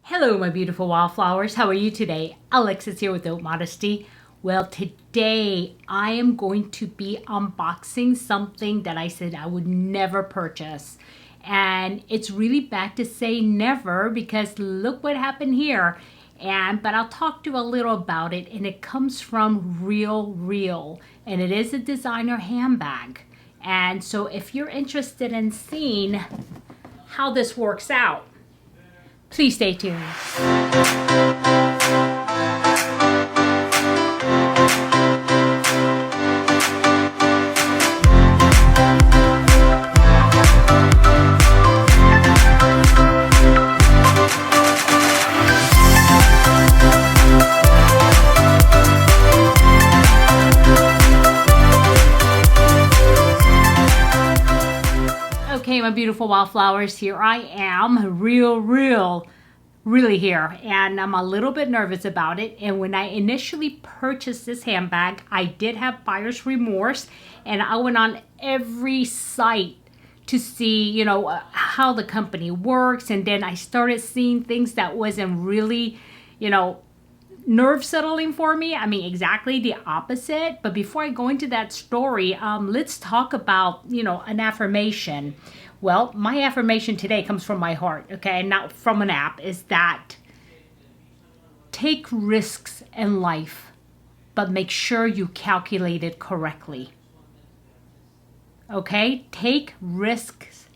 Hello, my beautiful wildflowers. How are you today? Alexis here with Modesty. Well, today I am going to be unboxing something that I said I would never purchase. And it's really bad to say never because look what happened here. But I'll talk to you a little about it, and it comes from Real, and it is a designer handbag. And so if you're interested in seeing how this works out, please stay tuned. Okay, my beautiful wildflowers, here I am, really here, and I'm a little bit nervous about it. And when I initially purchased this handbag, I did have buyer's remorse, and I went on every site to see, how the company works, and then I started seeing things that wasn't really, nerve settling for me. I mean, exactly the opposite. But before I go into that story, let's talk about, an affirmation. Well, my affirmation today comes from my heart, okay, and not from an app, is that take risks in life, but make sure you calculate it correctly. Okay, take risks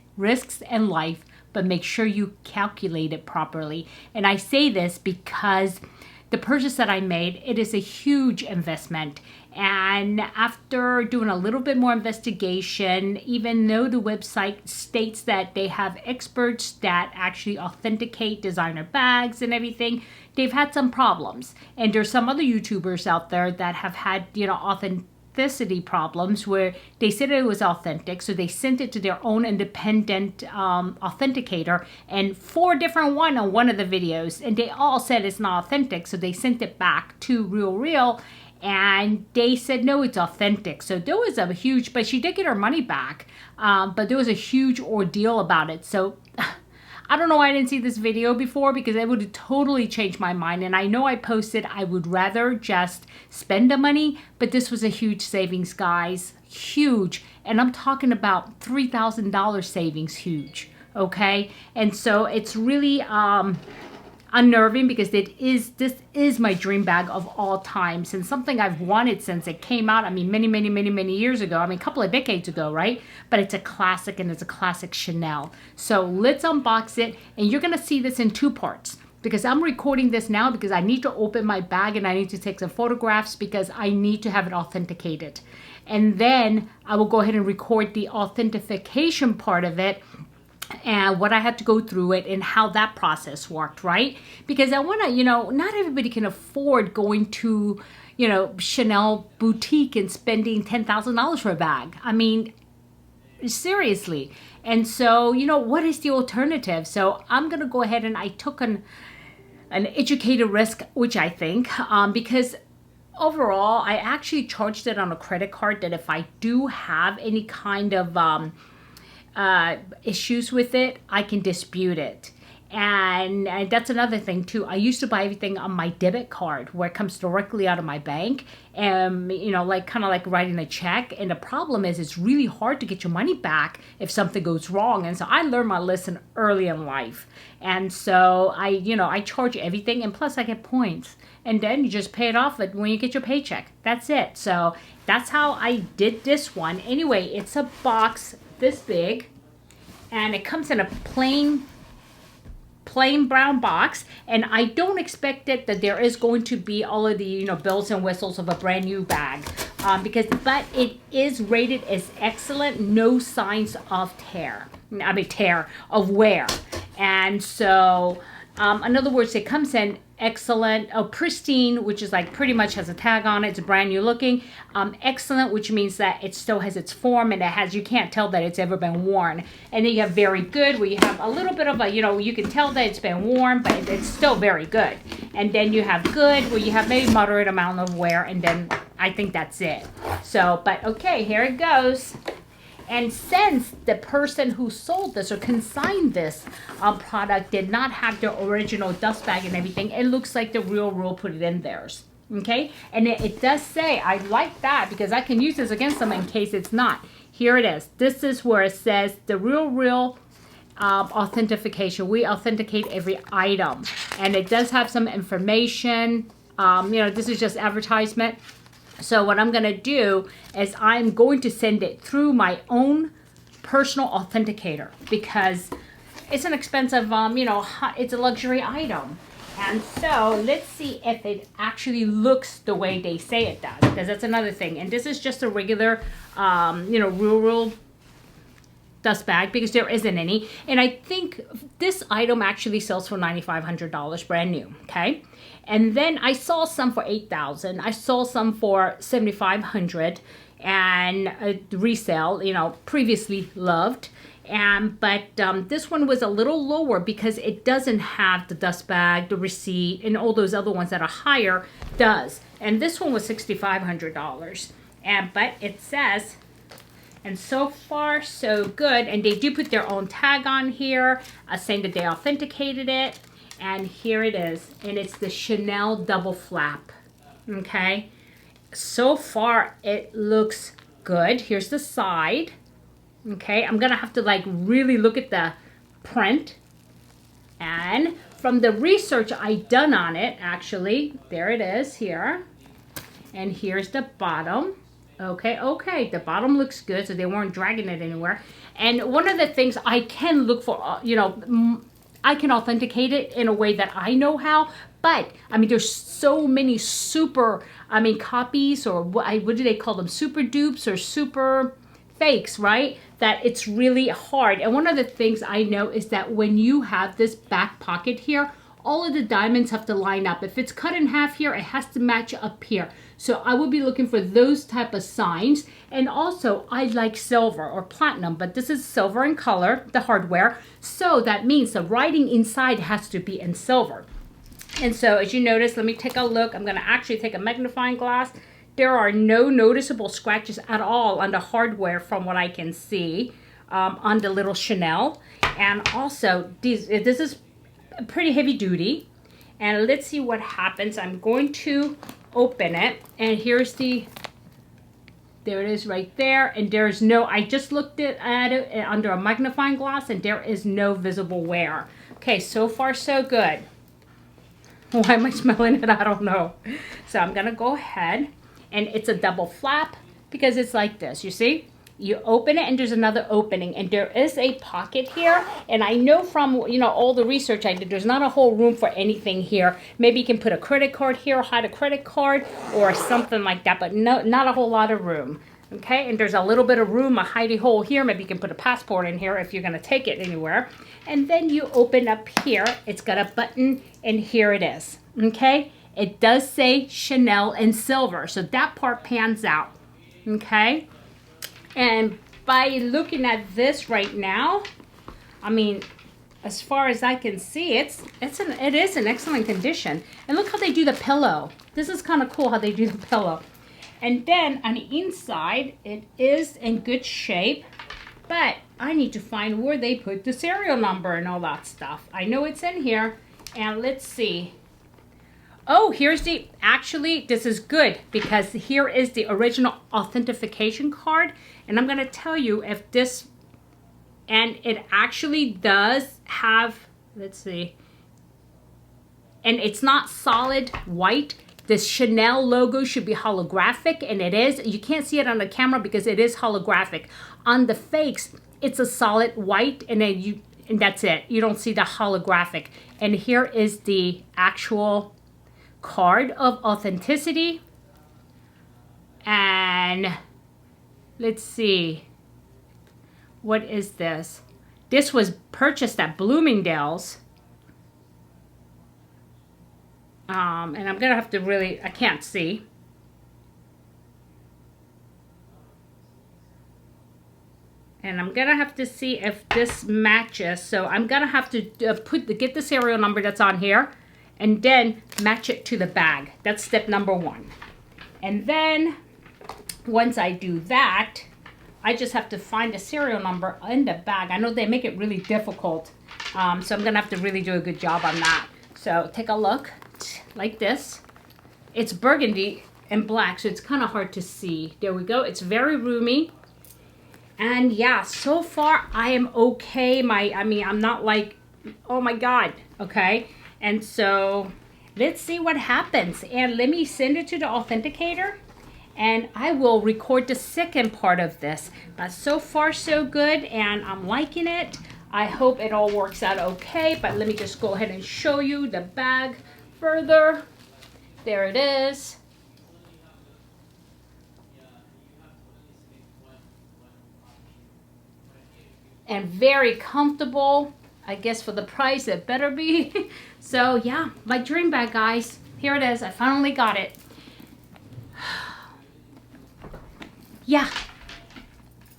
in life, but make sure you calculate it properly. And I say this because the purchase that I made, it is a huge investment. And after doing a little bit more investigation, even though the website states that they have experts that actually authenticate designer bags and everything, they've had some problems. And there's some other YouTubers out there that have had, authenticity problems where they said it was authentic, so they sent it to their own independent authenticator, and 4 different one on one of the videos, and they all said it's not authentic, so they sent it back to Real, and they said no, it's authentic. So there was a huge, but she did get her money back, but there was a huge ordeal about it. So I don't know why I didn't see this video before, because it would have totally changed my mind. And I know I posted I would rather just spend the money, but this was a huge savings, guys. Huge. And I'm talking about $3,000 savings, huge. Okay? And so it's really unnerving, because this is my dream bag of all times, and something I've wanted since it came out. I mean, many years ago. I mean, a couple of decades ago, right? But it's a classic, and it's a classic Chanel. So let's unbox it, and you're gonna see this in 2 parts, because I'm recording this now because I need to open my bag and I need to take some photographs because I need to have it authenticated. And then I will go ahead and record the authentication part of it, and what I had to go through it and how that process worked, right? Because I want to, not everybody can afford going to, Chanel boutique and spending $10,000 for a bag. I mean, seriously. And so, what is the alternative? So I'm going to go ahead, and I took an educated risk, which I think, because overall, I actually charged it on a credit card, that if I do have any kind of issues with it, I can dispute it. And that's another thing too. I used to buy everything on my debit card, where it comes directly out of my bank, and kind of like writing a check. And the problem is, it's really hard to get your money back if something goes wrong. And so I learned my lesson early in life. And so I charge everything, and plus I get points, and then you just pay it off when you get your paycheck. That's it. So that's how I did this one. Anyway, it's a box this big, and it comes in a plain brown box, and I don't expect it that there is going to be all of the bells and whistles of a brand new bag, but it is rated as excellent, no signs of tear of wear. And so in other words, it comes in excellent, pristine, which is like pretty much has a tag on it. It's brand new looking. Excellent, which means that it still has its form, and you can't tell that it's ever been worn. And then you have very good, where you have a little bit of a, you can tell that it's been worn, but it's still very good. And then you have good, where you have maybe moderate amount of wear, and then I think that's it. So, but okay, here it goes. And since the person who sold this or consigned this product did not have the original dust bag and everything, it looks like the Real put it in theirs. Okay, and it does say, I like that because I can use this against them in case it's not. Here it is. This is where it says the Real authentication. We authenticate every item, and it does have some information. You know, this is just advertisement. So what I'm gonna do is I'm going to send it through my own personal authenticator because it's an expensive, you know, it's a luxury item. And so let's see if it actually looks the way they say it does, because that's another thing. And this is just a regular, you know, rural dust bag because there isn't any. And I think this item actually sells for $9,500 brand new, okay? And then I saw some for $8,000. I saw some for $7,500 and resale, you know, previously loved. But this one was a little lower because it doesn't have the dust bag, the receipt, and all those other ones that are higher does. And this one was $6,500. But it says, and so far so good. And they do put their own tag on here, saying that they authenticated it. And here it is. And it's the Chanel double flap. Okay. So far it looks good. Here's the side. Okay, I'm gonna have to like really look at the print. And from the research I done on it, actually, there it is here. And here's the bottom. Okay, the bottom looks good, so they weren't dragging it anywhere. And one of the things I can look for, you know, I can authenticate it in a way that I know how, but I mean, there's so many super, I mean, copies, or what do they call them? Super dupes or super fakes, right? That it's really hard. And one of the things I know is that when you have this back pocket here, all of the diamonds have to line up. If it's cut in half here, it has to match up here. So I will be looking for those type of signs. And also I like silver or platinum, but this is silver in color, the hardware. So that means the writing inside has to be in silver. And so as you notice, let me take a look. I'm gonna actually take a magnifying glass. There are no noticeable scratches at all on the hardware from what I can see on the little Chanel. And also, this is pretty heavy duty. And let's see what happens. I'm going to open it. And here's the, there it is right there. And there's no, I just looked at it under a magnifying glass and there is no visible wear. Okay, so far so good. Why am I smelling it? I don't know. So I'm gonna go ahead. And it's a double flap because it's like this, you see? You open it and there's another opening and there is a pocket here. And I know from, you know, all the research I did, there's not a whole room for anything here. Maybe you can put a credit card here, hide a credit card or something like that, but no, not a whole lot of room. Okay, and there's a little bit of room, a hidey hole here. Maybe you can put a passport in here if you're gonna take it anywhere. And then you open up here, it's got a button and here it is, okay? It does say Chanel in silver, so that part pans out, okay? And by looking at this right now, I mean, as far as I can see, it is in excellent condition. And look how they do the pillow. This is kind of cool how they do the pillow. And then on the inside, it is in good shape, but I need to find where they put the serial number and all that stuff. I know it's in here, and let's see. Oh, here's the, actually, this is good because here is the original authentication card. And I'm going to tell you if this, and it actually does have, let's see. And it's not solid white. This Chanel logo should be holographic, and it is. You can't see it on the camera because it is holographic. On the fakes, it's a solid white, and then and that's it. You don't see the holographic. And here is the actual card of authenticity. And let's see, what is this? This was purchased at Bloomingdale's. And I'm gonna have to really, I can't see. And I'm gonna have to see if this matches. So I'm gonna have to get the serial number that's on here and then match it to the bag. That's step number one. And then once I do that, I just have to find the serial number in the bag. I know they make it really difficult. So I'm going to have to really do a good job on that. So take a look like this. It's burgundy and black, so it's kind of hard to see. There we go. It's very roomy. And yeah, so far I am okay. I mean, I'm not like, oh my God, okay? And so let's see what happens. And let me send it to the authenticator and I will record the second part of this. But so far so good and I'm liking it. I hope it all works out okay, but let me just go ahead and show you the bag further. There it is. And very comfortable. I guess for the price it better be. So yeah, my dream bag, guys. Here it is. I finally got it. Yeah.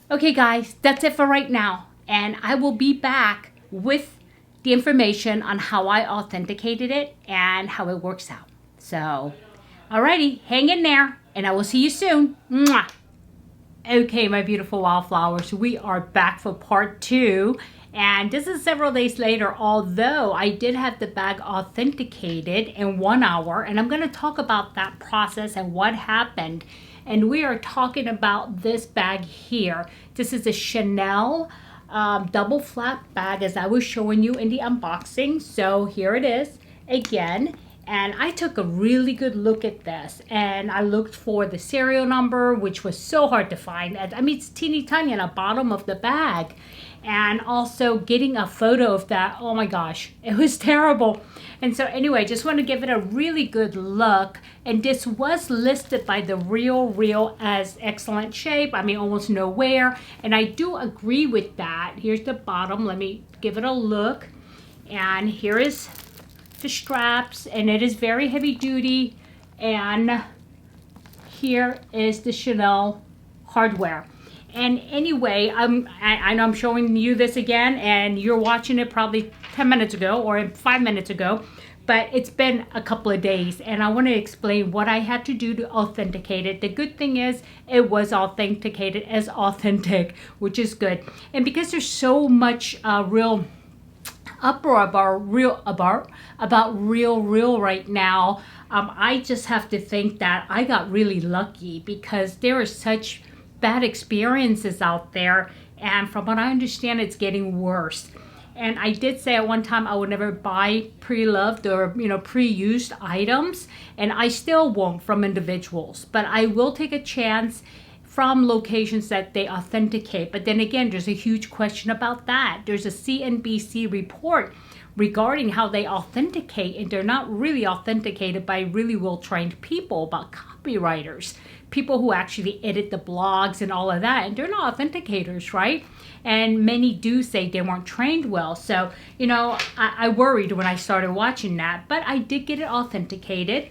Okay guys, that's it for right now. And I will be back with the information on how I authenticated it and how it works out. So, alrighty, hang in there and I will see you soon. Mwah. Okay, my beautiful wildflowers, we are back for part 2. And this is several days later, although I did have the bag authenticated in 1 hour. And I'm going to talk about that process and what happened. And we are talking about this bag here. This is a Chanel double flap bag as I was showing you in the unboxing. So here it is again. And I took a really good look at this and I looked for the serial number, which was so hard to find. I mean, it's teeny tiny on the bottom of the bag. And also getting a photo of that, oh my gosh, it was terrible. And so anyway, just want to give it a really good look. And this was listed by the Real as excellent shape. I mean, almost no wear. And I do agree with that. Here's the bottom. Let me give it a look. And here is the straps, and it is very heavy duty. And here is the Chanel hardware. And anyway, I know I'm showing you this again, and you're watching it probably 10 minutes ago or 5 minutes ago, but it's been a couple of days, and I want to explain what I had to do to authenticate it. The good thing is it was authenticated as authentic, which is good. And because there's so much real uproar about real right now, I just have to think that I got really lucky because there are such bad experiences out there, and from what I understand, it's getting worse. And I did say at one time I would never buy pre-loved or pre-used items, and I still won't from individuals, but I will take a chance from locations that they authenticate. But then again, there's a huge question about that. There's a CNBC report regarding how they authenticate, and they're not really authenticated by really well-trained people, but copywriters, people who actually edit the blogs and all of that, and they're not authenticators, right? And many do say they weren't trained well. So, I worried when I started watching that, but I did get it authenticated.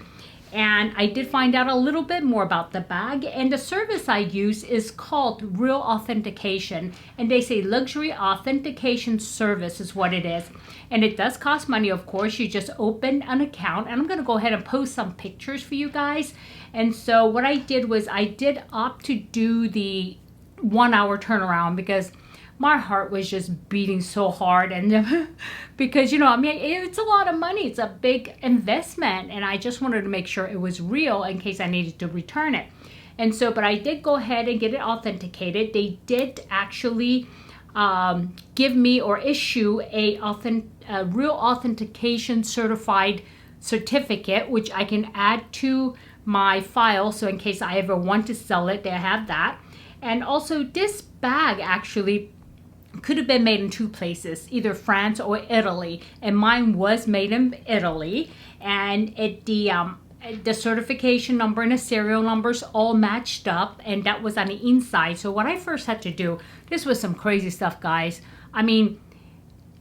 And I did find out a little bit more about the bag, and the service I use is called Real Authentication, and they say luxury authentication service is what it is. And it does cost money, of course. You just open an account, and I'm going to go ahead and post some pictures for you guys. And so what I did was I did opt to do the 1 hour turnaround because my heart was just beating so hard, and because it's a lot of money, it's a big investment, and I just wanted to make sure it was real in case I needed to return it. And so, but I did go ahead and get it authenticated. They did actually give me or issue a real authentication certified certificate, which I can add to my file, so in case I ever want to sell it, they have that. And also this bag actually could have been made in 2 places, either France or Italy, and mine was made in Italy, and the certification number and the serial numbers all matched up, and that was on the inside. So what I first had to do, this was some crazy stuff, guys. I mean,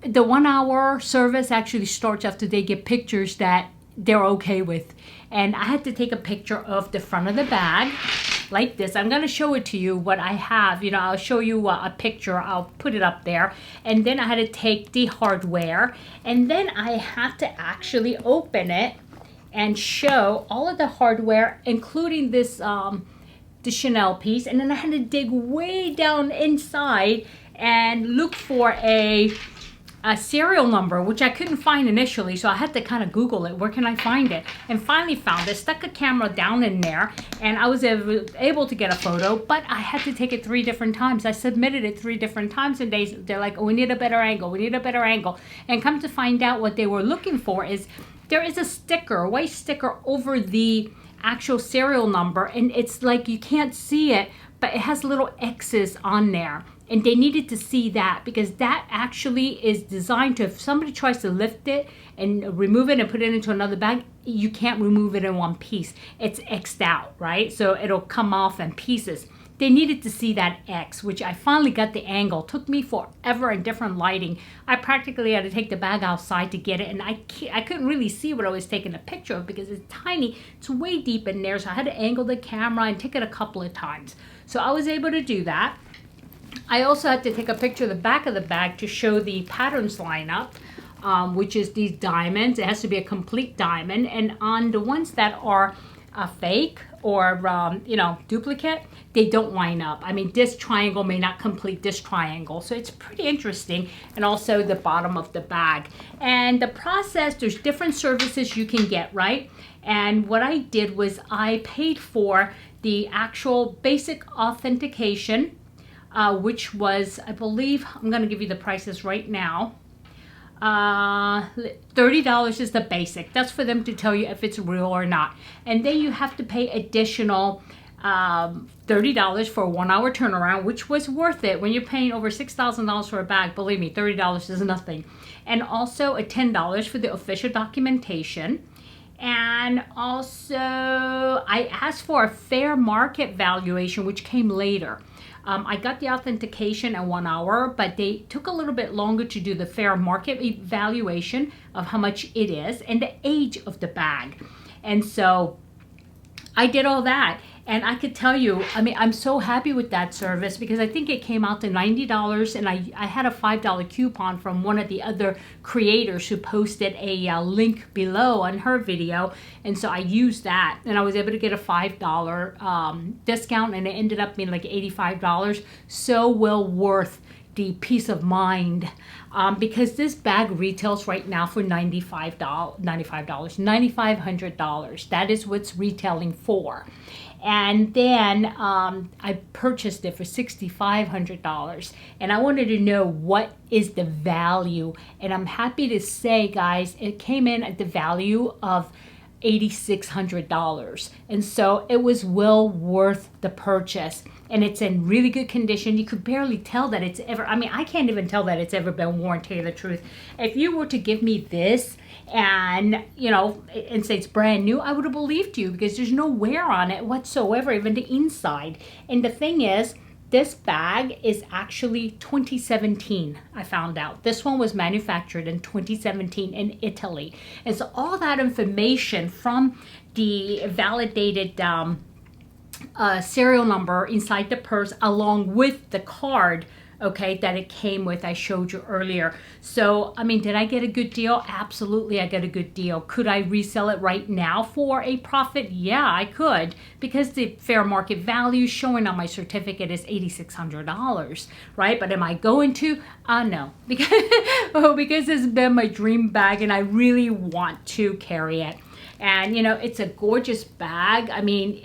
the 1 hour service actually starts after they get pictures that they're okay with, and I had to take a picture of the front of the bag like this. I'm going to show it to you what I have. I'll show you a picture. I'll put it up there. And then I had to take the hardware, and then I have to actually open it and show all of the hardware, including this the Chanel piece, and then I had to dig way down inside and look for a serial number, which I couldn't find initially, so I had to kind of Google it. Where can I find it? And finally found it, stuck a camera down in there, and I was able to get a photo, but I had to take it 3 different times. I submitted it 3 different times, and they're like, oh, we need a better angle, we need a better angle. And come to find out, what they were looking for is there is a sticker, a white sticker over the actual serial number, and it's like you can't see it, but it has little X's on there. And they needed to see that, because that actually is designed to, if somebody tries to lift it and remove it and put it into another bag, you can't remove it in one piece. It's X'd out, right? So it'll come off in pieces. They needed to see that X, which I finally got the angle. Took me forever in different lighting. I practically had to take the bag outside to get it, and I couldn't really see what I was taking a picture of, because it's tiny. It's way deep in there, so I had to angle the camera and take it a couple of times. So I was able to do that. I also had to take a picture of the back of the bag to show the patterns line up, which is these diamonds. It has to be a complete diamond. And on the ones that are fake or, duplicate, they don't line up. I mean, this triangle may not complete this triangle. So it's pretty interesting. And also the bottom of the bag. And the process, there's different services you can get, right? And what I did was I paid for the actual basic authentication, which was, I believe, I'm going to give you the prices right now. $30 is the basic. That's for them to tell you if it's real or not. And then you have to pay additional $30 for a 1-hour turnaround, which was worth it. When you're paying over $6,000 for a bag, believe me, $30 is nothing. And also a $10 for the official documentation. And also, I asked for a fair market valuation, which came later. I got the authentication in 1 hour, but they took a little bit longer to do the fair market evaluation of how much it is and the age of the bag. And so I did all that. And I could tell you, I mean, I'm so happy with that service, because I think it came out to $90, and I had a $5 coupon from one of the other creators who posted a link below on her video. And so I used that, and I was able to get a $5 discount, and it ended up being like $85. So well worth the peace of mind, because this bag retails right now for $9,500. That is what's retailing for. And then I purchased it for $6,500, and I wanted to know what is the value. And I'm happy to say, guys, it came in at the value of $8,600, and so it was well worth the purchase. And it's in really good condition. You could barely tell that it's ever, I mean, I can't even tell that it's ever been worn, to tell you the truth. If you were to give me this and, and say it's brand new, I would have believed you, because there's no wear on it whatsoever, even the inside. And the thing is, this bag is actually 2017, I found out. This one was manufactured in 2017 in Italy. And so all that information from the validated serial number inside the purse, along with the card, okay, that it came with, I showed you earlier. So, I mean, did I get a good deal? Absolutely, I got a good deal. Could I resell it right now for a profit? Yeah, I could, because the fair market value showing on my certificate is $8,600, right? But am I going to? No, because it's been my dream bag, and I really want to carry it. And, it's a gorgeous bag. I mean,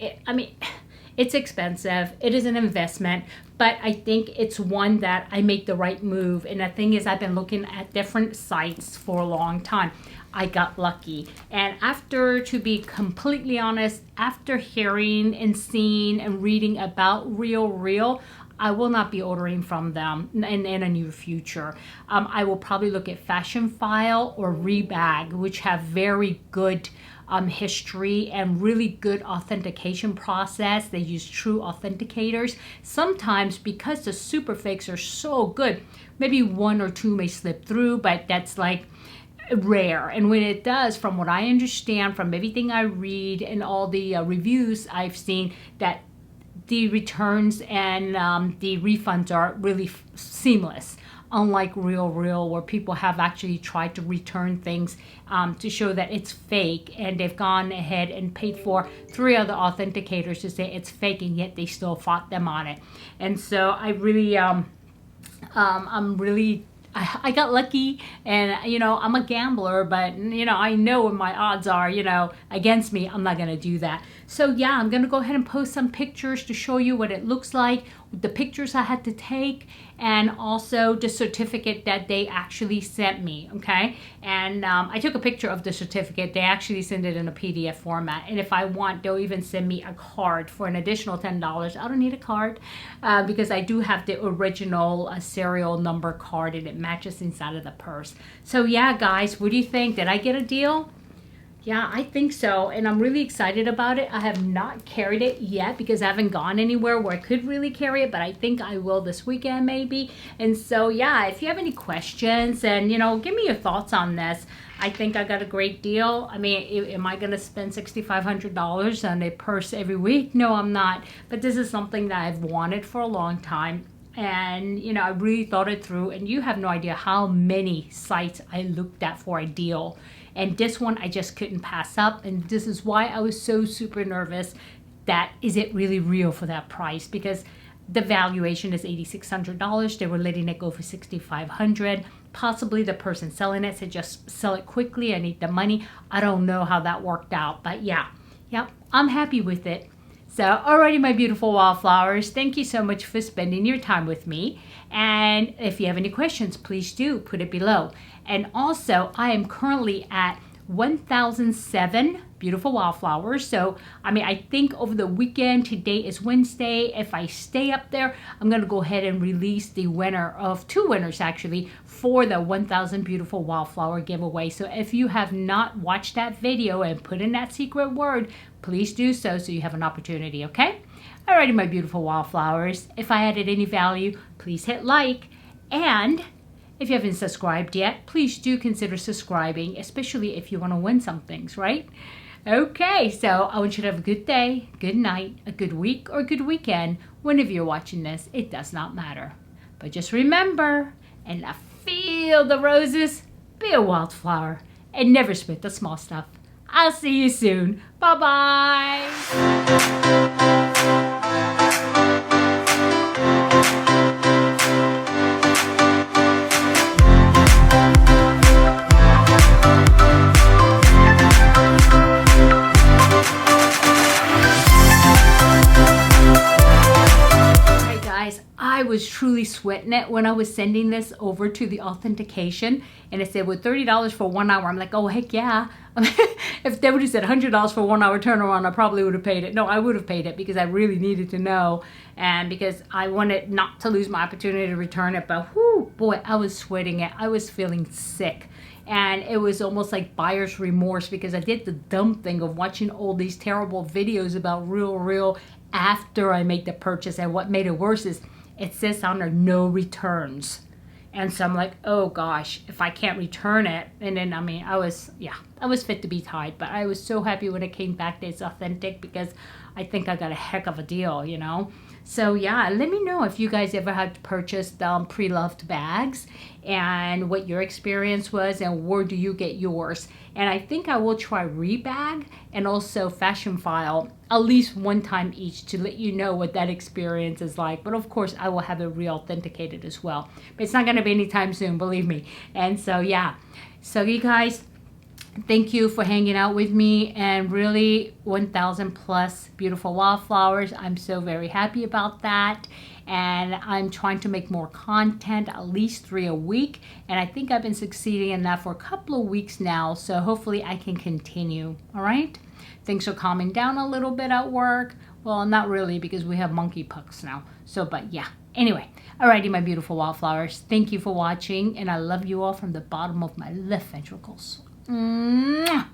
it's expensive. It is an investment, but I think it's one that I make the right move. And the thing is, I've been looking at different sites for a long time. I got lucky. And to be completely honest, after hearing and seeing and reading about Real, I will not be ordering from them in a near future. I will probably look at Fashion File or Rebag, which have very good history and really good authentication process. They use true authenticators. Sometimes, because the super fakes are so good, maybe 1 or 2 may slip through, but that's like rare. And when it does, from what I understand, from everything I read and all the reviews I've seen, that the returns and the refunds are really seamless unlike Real where people have actually tried to return things to show that it's fake, and they've gone ahead and paid for 3 other authenticators to say it's fake, and yet they still fought them on it. And so I really I got lucky, and you know, I'm a gambler, but you know, I know when my odds are, you know, against me, I'm not gonna do that. So yeah, I'm gonna go ahead and post some pictures to show you what it looks like, the pictures I had to take, and also the certificate that they actually sent me, okay? And I took a picture of the certificate. They actually send it in a PDF format, and if I want, they'll even send me a card for an additional $10. I don't need a card because I do have the original serial number card, and it matches inside of the purse. So yeah, guys, what do you think? Did I get a deal? Yeah, I think so, and I'm really excited about it. I have not carried it yet because I haven't gone anywhere where I could really carry it, but I think I will this weekend maybe. And so yeah, if you have any questions, and you know, give me your thoughts on this. I think I got a great deal. I mean, am I gonna spend $6,500 on a purse every week? No, I'm not, but this is something that I've wanted for a long time. And you know, I really thought it through, and you have no idea how many sites I looked at for a deal. And this one I just couldn't pass up, and this is why I was so super nervous that is it really real for that price, because the valuation is $8,600. They were letting it go for $6,500. Possibly the person selling it said just sell it quickly, I need the money. I don't know how that worked out, but yeah, I'm happy with it. So alrighty, my beautiful wildflowers, thank you so much for spending your time with me. And if you have any questions, please do put it below. And also, I am currently at 1,007 beautiful wildflowers. So, I mean, I think over the weekend, today is Wednesday. If I stay up there, I'm going to go ahead and release the winner of 2 winners actually for the 1,000 beautiful wildflower giveaway. So if you have not watched that video and put in that secret word, please do so you have an opportunity, okay? Alrighty, my beautiful wildflowers. If I added any value, please hit like. And if you haven't subscribed yet, please do consider subscribing, especially if you want to win some things, right? Okay, so I want you to have a good day, good night, a good week, or a good weekend. Whenever you're watching this, it does not matter. But just remember, and now feel the roses, be a wildflower, and never spit the small stuff. I'll see you soon. Bye-bye. I was truly sweating it when I was sending this over to the authentication, and it said with $30 for 1 hour. I'm like, oh heck yeah. If they would have said $100 for 1 hour turnaround, I probably would have paid it. No, I would have paid it because I really needed to know, and because I wanted not to lose my opportunity to return it. But whoo, boy, I was sweating it. I was feeling sick. And it was almost like buyer's remorse because I did the dumb thing of watching all these terrible videos about real after I make the purchase. And what made it worse is it says on there no returns. And so I'm like, oh gosh, if I can't return it. And then, I mean, I was fit to be tied. But I was so happy when it came back that it's authentic because I think I got a heck of a deal, you know. So yeah, let me know if you guys ever had purchased pre-loved bags and what your experience was and where do you get yours. And I think I will try Rebag and also Fashion File at least one time each to let you know what that experience is like. But of course, I will have it re-authenticated as well. But it's not going to be anytime soon, believe me. And so yeah, so you guys, thank you for hanging out with me, and really 1,000 plus beautiful wildflowers. I'm so very happy about that, and I'm trying to make more content, at least 3 a week, and I think I've been succeeding in that for a couple of weeks now, so hopefully I can continue. All right, things are calming down a little bit at work. Well, not really, because we have monkeypox now. So, but yeah, anyway, alrighty, my beautiful wildflowers, thank you for watching, and I love you all from the bottom of my left ventricles. Mwah!